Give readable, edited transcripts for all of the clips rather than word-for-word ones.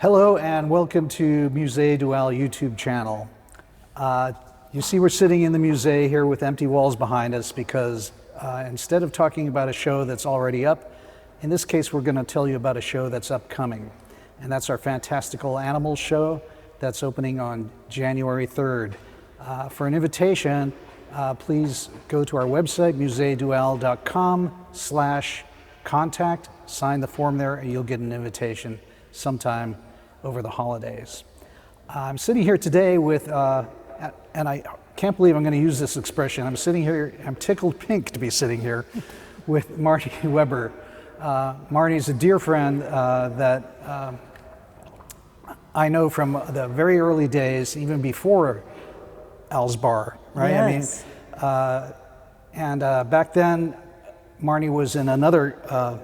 Hello and welcome to Musée Dual YouTube channel. You see we're sitting in the Musée here with empty walls behind us because instead of talking about a show that's already up, in this case we're going to tell you about a show that's upcoming. And that's our Fantastical Animals show that's opening on January 3rd. For an invitation, please go to our website, museedual.com/contact, sign the form there and you'll get an invitation sometime over the holidays. I'm sitting here today with, and I can't believe I'm going to use this expression, I'm sitting here, I'm tickled pink to be sitting here with Marnie Weber. Marnie's a dear friend that I know from the very early days, even before Al's Bar, right? Yes. I mean, back then, Marnie was in another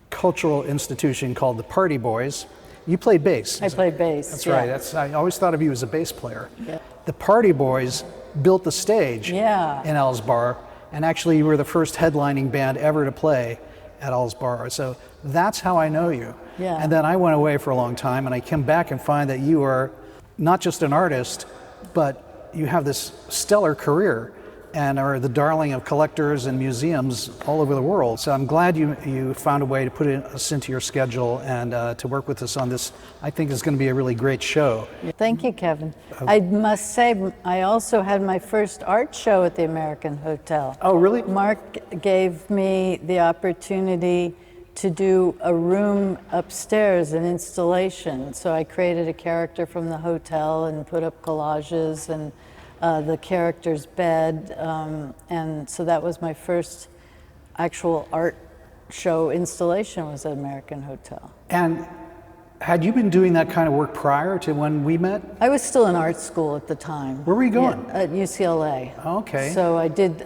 cultural institution called the Party Boys. You played bass. I played bass. That's right. I always thought of you as a bass player. Yeah. The Party Boys built the stage in Al's Bar, and actually you were the first headlining band ever to play at Al's Bar. So that's how I know you. Yeah. And then I went away for a long time, and I came back and find that you are not just an artist, but you have this stellar career and are the darling of collectors and museums all over the world. So I'm glad you found a way to put us into your schedule and to work with us on this. I think is going to be a really great show. Thank you, Kevin. I must say, I also had my first art show at the American Hotel. Oh, really? Mark gave me the opportunity to do a room upstairs, an installation. So I created a character from the hotel and put up collages and the character's bed, and so that was my first actual art show installation, was at American Hotel. And had you been doing that kind of work prior to when we met? I was still in art school at the time. Where were you going? Yeah, at UCLA. Okay. So I did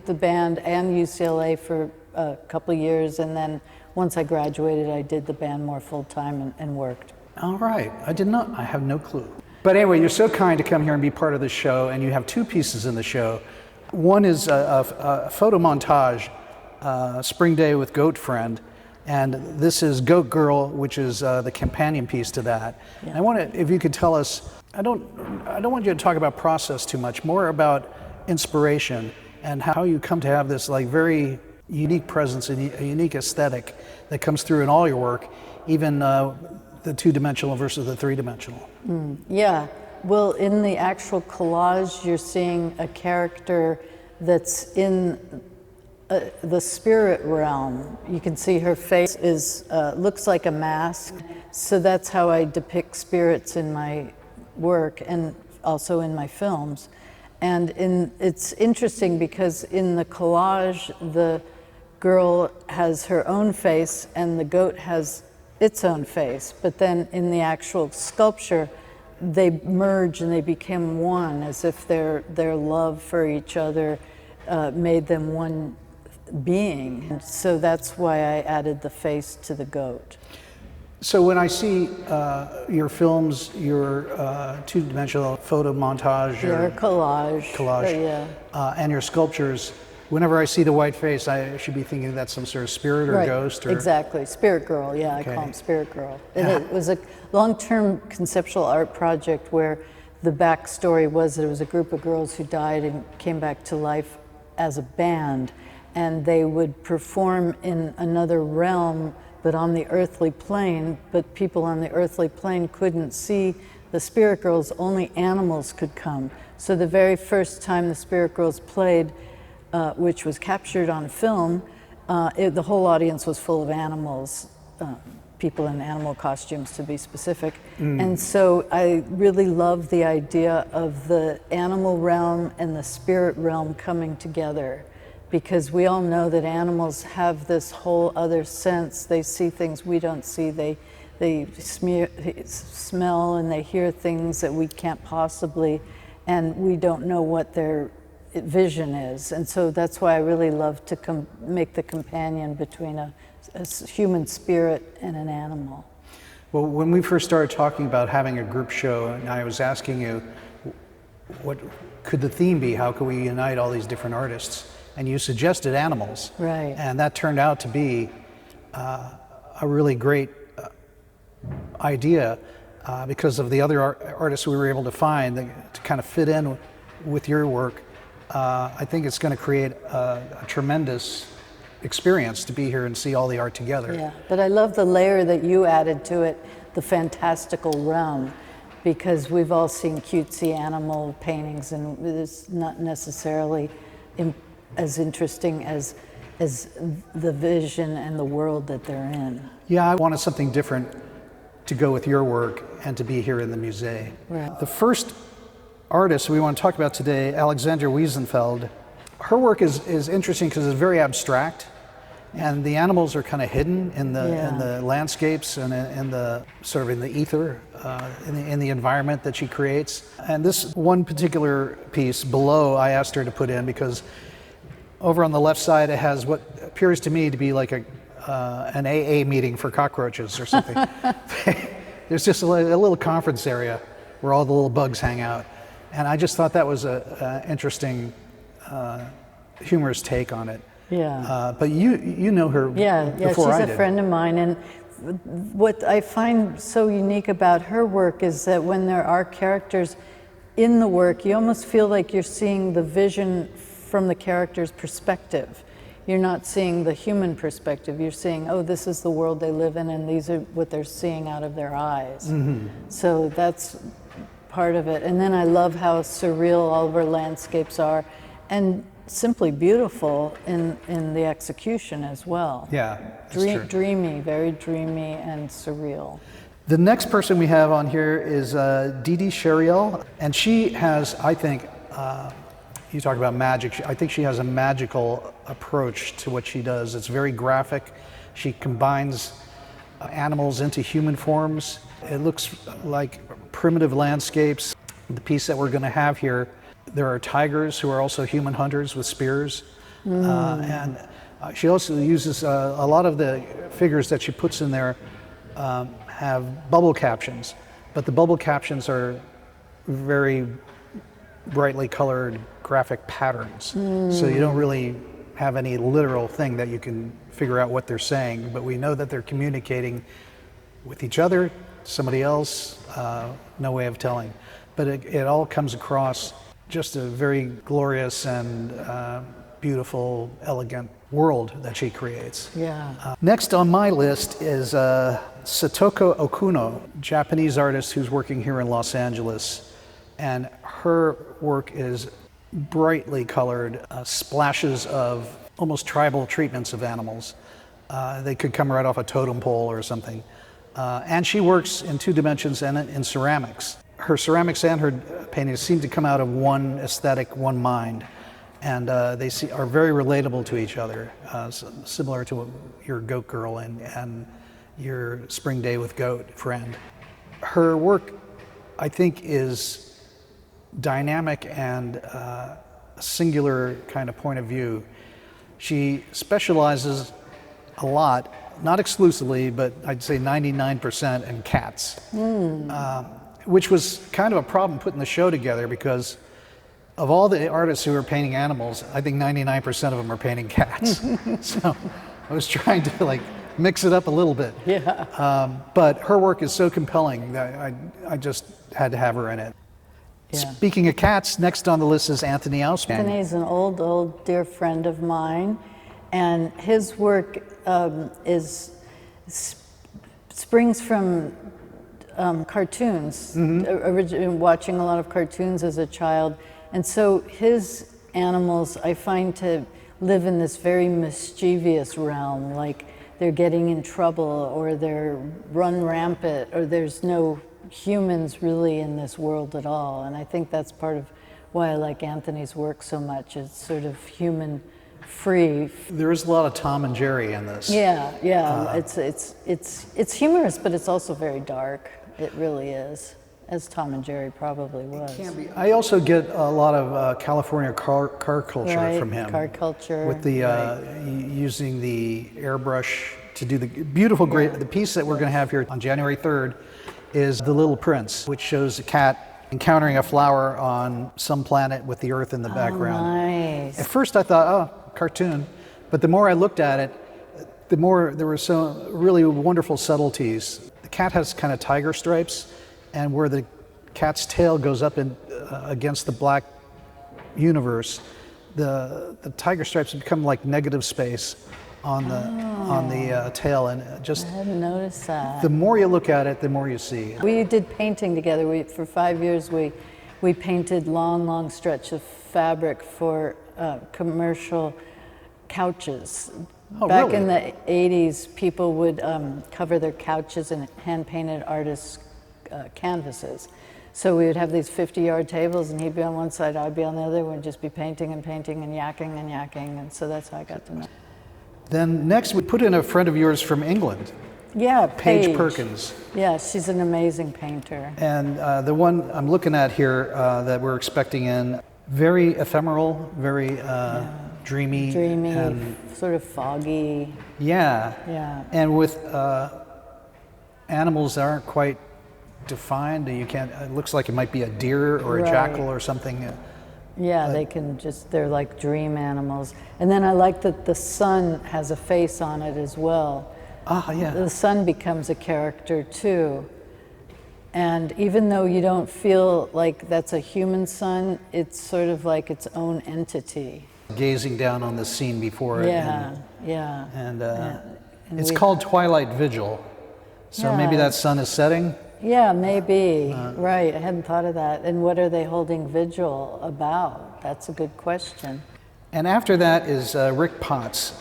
the band and UCLA for a couple of years, and then once I graduated, I did the band more full time and worked. All right. I have no clue. But anyway, you're so kind to come here and be part of the show, and you have two pieces in the show. One is a photo montage, Spring Day with Goat Friend, and this is Goat Girl, which is the companion piece to that. Yeah. I wonder if you could tell us, I don't want you to talk about process too much, more about inspiration and how you come to have this like very unique presence and a unique aesthetic that comes through in all your work, even the two-dimensional versus the three-dimensional. Yeah, well, in the actual collage, you're seeing a character that's in the spirit realm. You can see her face looks like a mask. So that's how I depict spirits in my work and also in my films. And it's interesting because in the collage, the girl has her own face and the goat has its own face, but then in the actual sculpture, they merge and they became one, as if their love for each other made them one being. And so that's why I added the face to the goat. So when I see your films, your two-dimensional photo montage, Your collage, and your sculptures, whenever I see the white face, I should be thinking that's some sort of spirit or ghost? Or... Exactly, Spirit Girl, yeah, Okay. I call them Spirit Girl. And it was a long-term conceptual art project where the backstory was that it was a group of girls who died and came back to life as a band, and they would perform in another realm, but on the earthly plane, but people on the earthly plane couldn't see the Spirit Girls, only animals could come. So the very first time the Spirit Girls played, which was captured on film, the whole audience was full of animals, people in animal costumes to be specific. And so I really love the idea of the animal realm and the spirit realm coming together, because we all know that animals have this whole other sense. They see things we don't see. They smell and they hear things that we can't possibly, and we don't know what their vision is. And so that's why I really love to make the companion between a human spirit and an animal. Well, when we first started talking about having a group show, and I was asking you, what could the theme be? How could we unite all these different artists? And you suggested animals. Right. And that turned out to be a really great idea because of the other artists we were able to find to kind of fit in with your work. I think it's going to create a tremendous experience to be here and see all the art together. Yeah, but I love the layer that you added to it, the fantastical realm, because we've all seen cutesy animal paintings, and it's not necessarily as interesting as the vision and the world that they're in. Yeah, I wanted something different to go with your work and to be here in the Musée. Right. The first artist we want to talk about today, Alexandra Wiesenfeld, her work is interesting because it's very abstract, and the animals are kind of hidden in the landscapes and in the sort of in the ether, in the environment that she creates. And this one particular piece below, I asked her to put in because over on the left side it has what appears to me to be like an AA meeting for cockroaches or something. There's just a little conference area where all the little bugs hang out, and I just thought that was an interesting, humorous take on it. Yeah. But you know her before I did. She's a friend of mine, and what I find so unique about her work is that when there are characters in the work, you almost feel like you're seeing the vision from the character's perspective. You're not seeing the human perspective. You're seeing, oh, this is the world they live in, and these are what they're seeing out of their eyes. Mm-hmm. So that's part of it. And then I love how surreal all of her landscapes are, and simply beautiful in the execution as well. Yeah, that's true. Dreamy, very dreamy and surreal. The next person we have on here is Didi Sheriel, and she has, I think, you talk about magic, I think she has a magical approach to what she does. It's very graphic. She combines animals into human forms. It looks like primitive landscapes. The piece that we're going to have here, there are tigers who are also human hunters with spears. And she also uses a lot of the figures that she puts in there have bubble captions, but the bubble captions are very brightly colored graphic patterns. So you don't really have any literal thing that you can figure out what they're saying, but we know that they're communicating with each other, somebody else, no way of telling. But it all comes across just a very glorious and beautiful, elegant world that she creates. Yeah. Next on my list is Satoko Okuno, Japanese artist who's working here in Los Angeles. And her work is brightly colored, splashes of almost tribal treatments of animals. They could come right off a totem pole or something. And she works in 2 dimensions and in ceramics. Her ceramics and her paintings seem to come out of one aesthetic, one mind. And they are very relatable to each other, similar to your Goat Girl and your Spring Day with Goat friend. Her work, I think, is dynamic and a singular kind of point of view. She specializes a lot, not exclusively, but I'd say 99% in cats, which was kind of a problem putting the show together because of all the artists who are painting animals, I think 99% of them are painting cats. So I was trying to mix it up a little bit. Yeah. But her work is so compelling that I just had to have her in it. Yeah. Speaking of cats, next on the list is Anthony Ausman. Anthony's an old dear friend of mine, and his work springs from cartoons. Watching a lot of cartoons as a child, and so his animals I find to live in this very mischievous realm, like they're getting in trouble or they're run rampant or there's no humans really in this world at all. And I think that's part of why I like Anthony's work so much. It's sort of human free. There is a lot of Tom and Jerry in this. Yeah. It's humorous, but it's also very dark. It really is, as Tom and Jerry probably was. It can be. I also get a lot of California car culture from him. Car culture. With the using the airbrush to do the beautiful, the piece that we're going to have here on January 3rd is The Little Prince, which shows a cat encountering a flower on some planet with the earth in the background. Nice. At first I thought, oh, cartoon. But the more I looked at it, the more there were so really wonderful subtleties. The cat has kind of tiger stripes, and where the cat's tail goes up in, against the black universe, the tiger stripes become like negative space on the tail, and just I hadn't noticed that. the more you look at it, the more you see. We did painting together. For 5 years, we painted long stretch of fabric for commercial couches. Oh, Back really? in the 80s, people would cover their couches in hand-painted artists' canvases. So we would have these 50-yard tables, and he'd be on one side, I'd be on the other, we'd just be painting and painting and yakking, and so that's how I got to know. Then next we put in a friend of yours from England, Yeah, Paige Perkins. Yeah, she's an amazing painter. And the one I'm looking at here that we're expecting in, very ephemeral, very dreamy. Dreamy, And, sort of foggy. yeah. And with animals that aren't quite defined, you can't, it looks like it might be a deer or a Right. jackal or something. Yeah, they're like dream animals. And then I like that the sun has a face on it as well. Ah, yeah. The sun becomes a character too. And even though you don't feel like that's a human sun, it's sort of like its own entity. Gazing down on the scene before it. Yeah. And And it's we- called Twilight Vigil. So maybe Yeah. that sun is setting. Yeah, maybe. Right, I hadn't thought of that. And what are they holding vigil about? That's a good question. And after that is Rick Potts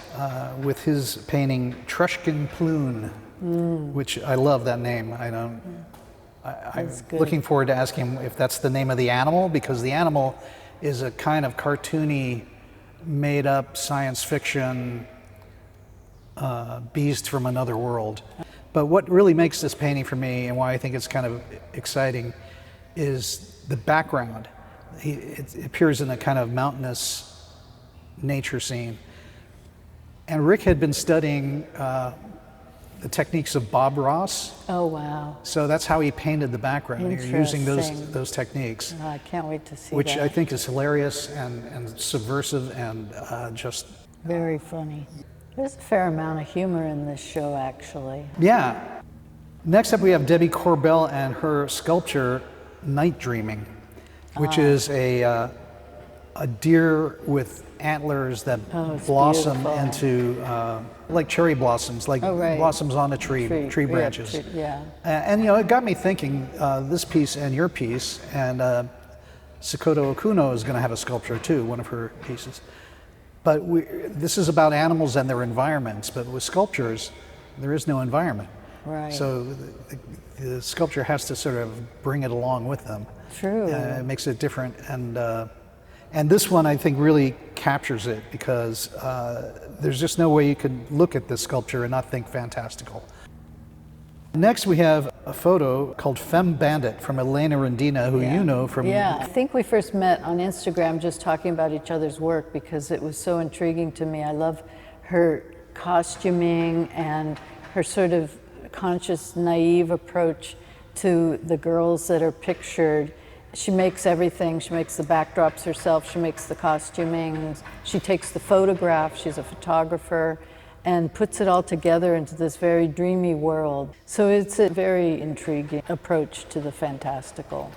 with his painting Trushkin Ploon, which I love that name. I'm good. looking forward to asking him if that's the name of the animal, because the animal is a kind of cartoony, made up science fiction beast from another world. But what really makes this painting for me, and why I think it's kind of exciting, is the background. It appears in a kind of mountainous nature scene. And Rick had been studying the techniques of Bob Ross, Oh, wow. so that's how he painted the background, using Interesting. those techniques, Oh, I can't wait to see which that. I think is hilarious and subversive and just, Very funny. There's a fair amount of humor in this show, actually. yeah. Next up we have Debbie Corbell and her sculpture, Night Dreaming, which is a deer with antlers that Oh, it's blossom beautiful. into like cherry blossoms, like Oh, right. blossoms on a tree Yeah, branches. yeah. And you know, it got me thinking, this piece and your piece, and Sakoto Okuno is going to have a sculpture too, one of her pieces. But this is about animals and their environments, but with sculptures, there is no environment. Right. So the sculpture has to sort of bring it along with them. True. It makes it different, and this one I think really captures it, because there's just no way you could look at this sculpture and not think fantastical. Next we have a photo called Femme Bandit from Elena Rendina, who you know from... Yeah, I think we first met on Instagram just talking about each other's work because it was so intriguing to me. I love her costuming and her sort of conscious, naive approach to the girls that are pictured. She makes everything. She makes the backdrops herself. She makes the costuming. She takes the photograph. She's a photographer, and puts it all together into this very dreamy world. So it's a very intriguing approach to the fantastical.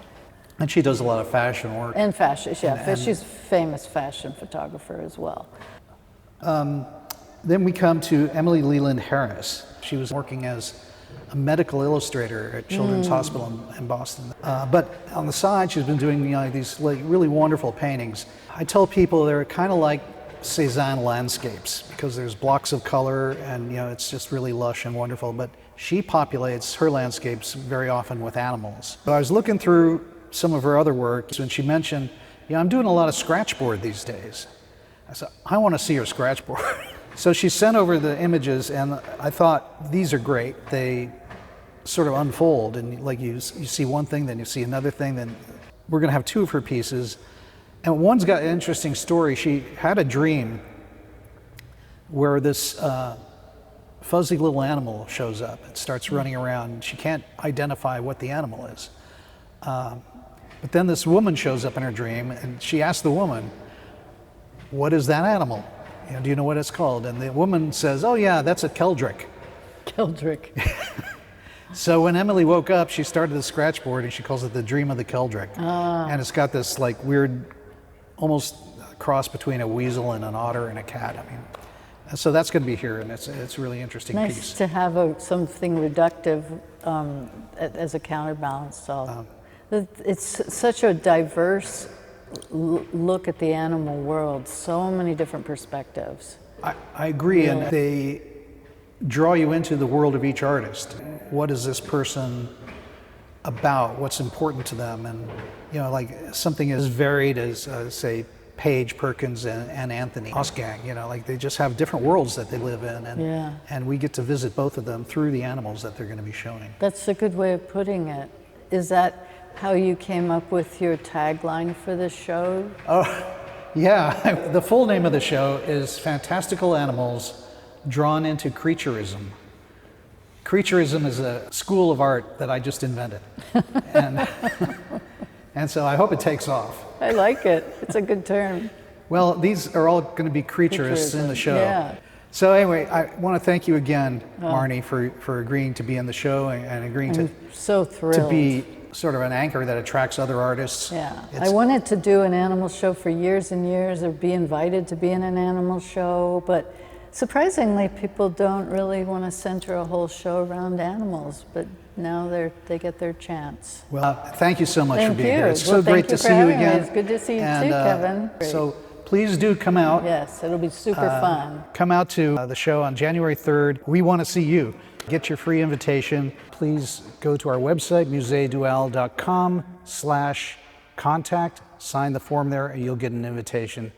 And she does a lot of fashion work. And fashion, yeah. She's a famous fashion photographer as well. Then we come to Emily Leland Harris. She was working as a medical illustrator at Children's Hospital in Boston. But on the side, she's been doing these like really wonderful paintings. I tell people they're kind of like Cézanne landscapes, because there's blocks of color and it's just really lush and wonderful. But she populates her landscapes very often with animals. So I was looking through some of her other work, and she mentioned, I'm doing a lot of scratchboard these days. I said, I want to see her scratchboard. So she sent over the images, and I thought, these are great. They sort of unfold, and like you see one thing, then you see another thing, then we're going to have two of her pieces. And one's got an interesting story. She had a dream where this fuzzy little animal shows up and starts running around. She can't identify what the animal is. But then this woman shows up in her dream, and she asks the woman, what is that animal? Do you know what it's called? And the woman says, oh yeah, that's a keldrick. Keldrick. So when Emily woke up, she started the scratch board, and she calls it the Dream of the Keldrick. And it's got this like weird, almost cross between a weasel and an otter and a cat. I mean, so that's going to be here, and it's a really interesting Nice piece. to have something reductive as a counterbalance. So it's such a diverse look at the animal world, so many different perspectives. I agree, and they draw you into the world of each artist. What is this person about? What's important to them? And like something as varied as say Paige Perkins and Anthony Osgang. Like they just have different worlds that they live in, and we get to visit both of them through the animals that they're going to be showing. That's a good way of putting it. Is that how you came up with your tagline for the show? Oh, yeah. The full name of the show is Fantastical Animals Drawn into Creaturism. Creaturism is a school of art that I just invented. And so I hope it takes off. I like it. It's a good term. Well, these are all going to be creaturists in the show. Yeah. So anyway, I want to thank you again, Marnie, for agreeing to be in the show and agreeing so thrilled to be sort of an anchor that attracts other artists. Yeah, I wanted to do an animal show for years and years, or be invited to be in an animal show, but surprisingly, people don't really want to center a whole show around animals, but now they get their chance. Well, thank you so much for being here. It's well, so great to see you again. It's good to see you too, Kevin. So please do come out. Yes, it'll be super fun. Come out to the show on January 3rd. We want to see you. Get your free invitation. Please go to our website, museedual.com/contact. Sign the form there, and you'll get an invitation.